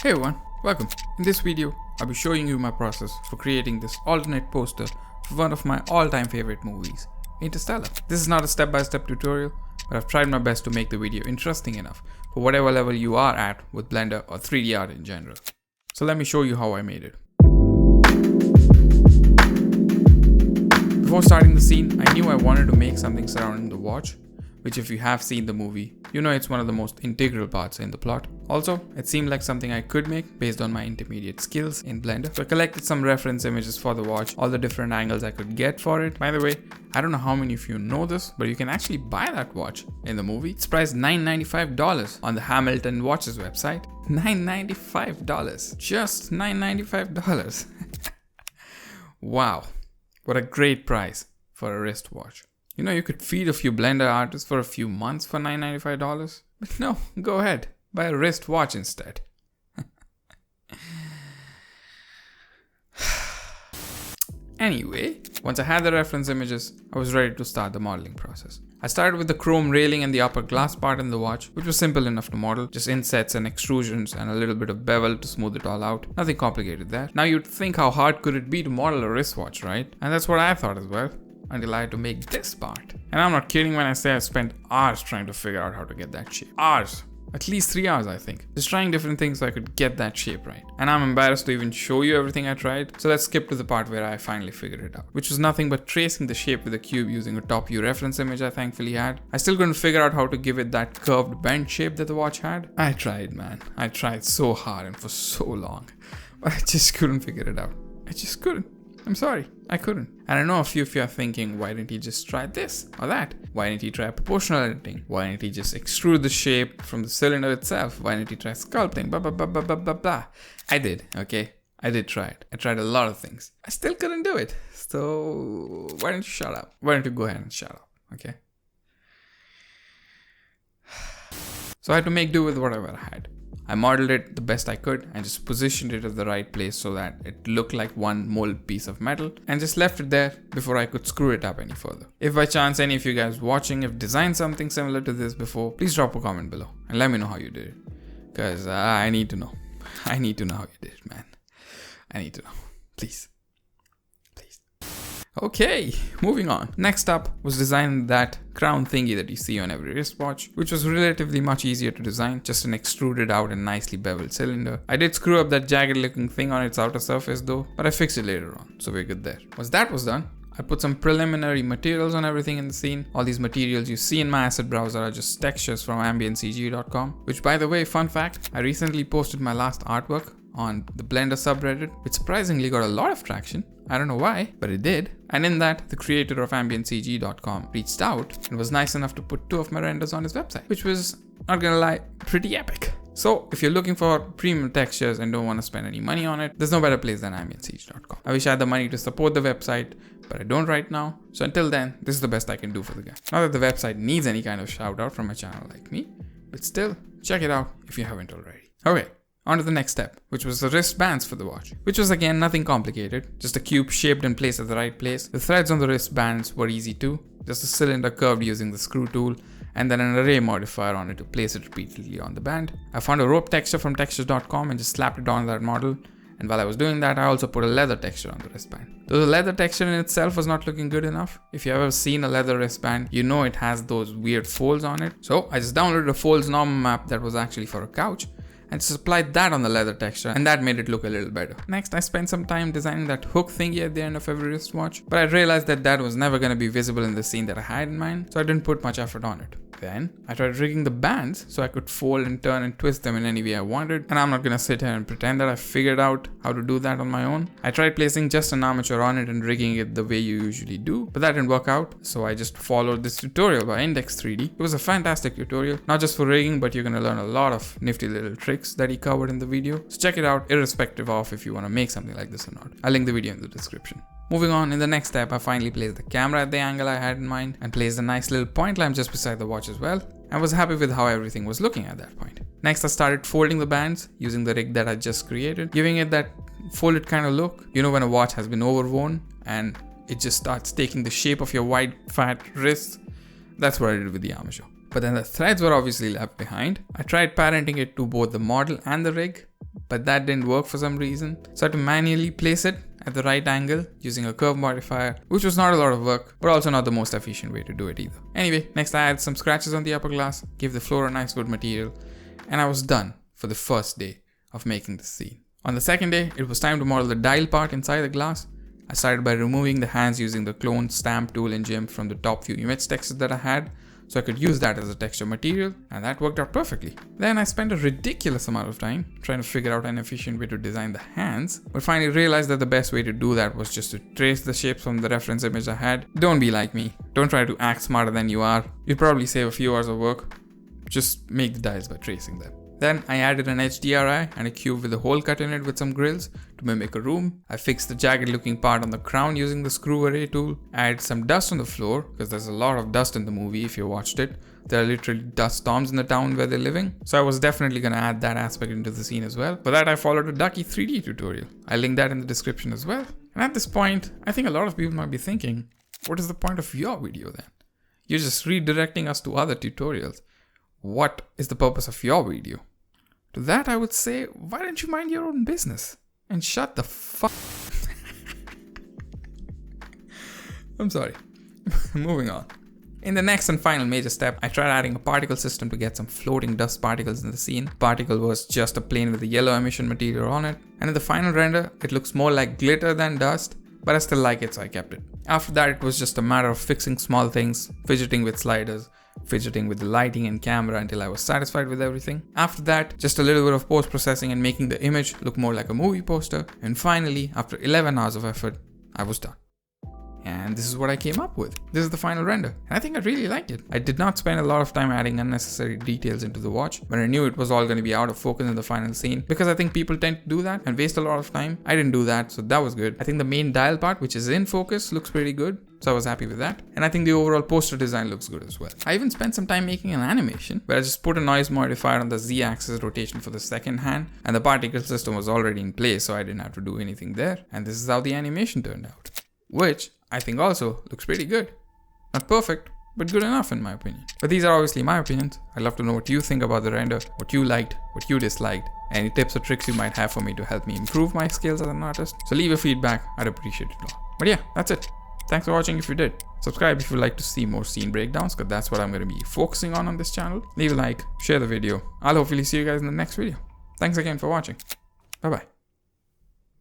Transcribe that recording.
Hey everyone, welcome. In this video, I'll be showing you my process for creating this alternate poster for one of my all-time favorite movies, Interstellar. This is not a step-by-step tutorial, but I've tried my best to make the video interesting enough for whatever level you are at with Blender or 3D art in general. So let me show you how I made it. Before starting the scene, I knew I wanted to make something surrounding the watch, which if you have seen the movie, you know it's one of the most integral parts in the plot. Also, it seemed like something I could make based on my intermediate skills in Blender. So I collected some reference images for the watch, all the different angles I could get for it. By the way, I don't know how many of you know this, but you can actually buy that watch in the movie. It's priced $995 on the Hamilton Watches website. $995. Just $995. Wow, what a great price for a wristwatch. You know, you could feed a few Blender artists for a few months for $995. But no, go ahead. Buy a wristwatch instead. Anyway, once I had the reference images, I was ready to start the modeling process. I started with the chrome railing and the upper glass part in the watch, which was simple enough to model, just insets and extrusions and a little bit of bevel to smooth it all out. Nothing complicated there. Now you'd think how hard could it be to model a wristwatch, right? And that's what I thought as well, until I had to make this part. And I'm not kidding when I say I spent hours trying to figure out how to get that shape. Hours. At least 3 hours, I think. Just trying different things so I could get that shape right. And I'm embarrassed to even show you everything I tried. So let's skip to the part where I finally figured it out. Which was nothing but tracing the shape with a cube using a top view reference image I thankfully had. I still couldn't figure out how to give it that curved bend shape that the watch had. I tried, man. I tried so hard and for so long. But I just couldn't figure it out. I just couldn't. I'm sorry, I couldn't. And I know a few of you are thinking, why didn't he just try this or that? Why didn't he try proportional editing? Why didn't he just extrude the shape from the cylinder itself? Why didn't he try sculpting? Blah, blah, blah, blah, blah, blah, blah. I did, okay? I did try it. I tried a lot of things. I still couldn't do it. So why don't you shut up? Why don't you go ahead and shut up, okay? So I had to make do with whatever I had. I modeled it the best I could and just positioned it at the right place so that it looked like one molded piece of metal and just left it there before I could screw it up any further. If by chance any of you guys watching have designed something similar to this before, please drop a comment below and let me know how you did it. Because I need to know. I need to know how you did it, man. I need to know. Please. Okay, moving on. Next up was designing that crown thingy that you see on every wristwatch, which was relatively much easier to design, just an extruded out and nicely beveled cylinder. I did screw up that jagged looking thing on its outer surface though, but I fixed it later on, so we're good there. Once that was done, I put some preliminary materials on everything in the scene. All these materials you see in my asset browser are just textures from ambientcg.com, which by the way, fun fact, I recently posted my last artwork on the Blender subreddit, which surprisingly got a lot of traction. I don't know why, but it did. And in that, the creator of ambientcg.com reached out and was nice enough to put 2 of my renders on his website, which was, not gonna lie, pretty epic. So if you're looking for premium textures and don't want to spend any money on it, there's no better place than ambientcg.com. I wish I had the money to support the website, but I don't right now. So until then, this is the best I can do for the guy. Not that the website needs any kind of shout out from a channel like me, but still, check it out if you haven't already. Okay. On to the next step, which was the wristbands for the watch, which was again nothing complicated, just a cube shaped and placed at the right place. The threads on the wristbands were easy too, just a cylinder curved using the screw tool, and then an array modifier on it to place it repeatedly on the band. I found a rope texture from textures.com and just slapped it on that model, and while I was doing that, I also put a leather texture on the wristband. Though the leather texture in itself was not looking good enough, if you've ever seen a leather wristband, you know it has those weird folds on it. So I just downloaded a folds normal map that was actually for a couch, and just applied that on the leather texture, and that made it look a little better. Next, I spent some time designing that hook thingy at the end of every wristwatch, but I realized that that was never going to be visible in the scene that I had in mind, so I didn't put much effort on it. Then, I tried rigging the bands so I could fold and turn and twist them in any way I wanted, and I'm not gonna sit here and pretend that I figured out how to do that on my own. I tried placing just an armature on it and rigging it the way you usually do, but that didn't work out, so I just followed this tutorial by Index 3D. It was a fantastic tutorial, not just for rigging, but you're gonna learn a lot of nifty little tricks that he covered in the video, so check it out irrespective of if you want to make something like this or not. I'll link the video in the description. Moving on, in the next step, I finally placed the camera at the angle I had in mind and placed a nice little point lamp just beside the watch as well, and was happy with how everything was looking at that point. Next, I started folding the bands using the rig that I just created, giving it that folded kind of look. You know when a watch has been overworn and it just starts taking the shape of your wide, fat wrist? That's what I did with the armature. But then the threads were obviously left behind. I tried parenting it to both the model and the rig, but that didn't work for some reason. So I had to manually place it at the right angle using a curve modifier, which was not a lot of work, but also not the most efficient way to do it either. Anyway, next I had some scratches on the upper glass, gave the floor a nice wood material, and I was done for the first day of making this scene. On the second day, it was time to model the dial part inside the glass. I started by removing the hands using the clone stamp tool in GIMP from the top few image textures that I had, so I could use that as a texture material, and that worked out perfectly. Then I spent a ridiculous amount of time trying to figure out an efficient way to design the hands, but finally realized that the best way to do that was just to trace the shapes from the reference image I had. Don't be like me. Don't try to act smarter than you are. You'll probably save a few hours of work. Just make the dials by tracing them. Then I added an HDRI and a cube with a hole cut in it with some grills to mimic a room. I fixed the jagged looking part on the crown using the screw array tool. I added some dust on the floor because there's a lot of dust in the movie if you watched it. There are literally dust storms in the town where they're living. So I was definitely going to add that aspect into the scene as well. For that I followed a Ducky 3D tutorial. I'll link that in the description as well. And at this point, I think a lot of people might be thinking, what is the point of your video then? You're just redirecting us to other tutorials. What is the purpose of your video? To that I would say, why don't you mind your own business? And shut the fuck. I'm sorry. Moving on. In the next and final major step, I tried adding a particle system to get some floating dust particles in the scene. The particle was just a plane with a yellow emission material on it. And in the final render, it looks more like glitter than dust, but I still like it, so I kept it. After that, it was just a matter of fixing small things, fidgeting with sliders, fidgeting with the lighting and camera until I was satisfied with everything. After that, just a little bit of post-processing and making the image look more like a movie poster. And finally, after 11 hours of effort, I was done. And this is what I came up with. This is the final render. And I think I really liked it. I did not spend a lot of time adding unnecessary details into the watch, but I knew it was all going to be out of focus in the final scene because I think people tend to do that and waste a lot of time. I didn't do that, so that was good. I think the main dial part, which is in focus, looks pretty good. So I was happy with that. And I think the overall poster design looks good as well. I even spent some time making an animation where I just put a noise modifier on the Z-axis rotation for the second hand, and the particle system was already in place, so I didn't have to do anything there. And this is how the animation turned out, which I think also looks pretty good. Not perfect, but good enough in my opinion. But these are obviously my opinions. I'd love to know what you think about the render, what you liked, what you disliked, any tips or tricks you might have for me to help me improve my skills as an artist. So leave your feedback, I'd appreciate it all. But yeah, that's it. Thanks for watching if you did. Subscribe if you'd like to see more scene breakdowns, because that's what I'm going to be focusing on this channel. Leave a like, share the video. I'll hopefully see you guys in the next video. Thanks again for watching. Bye bye.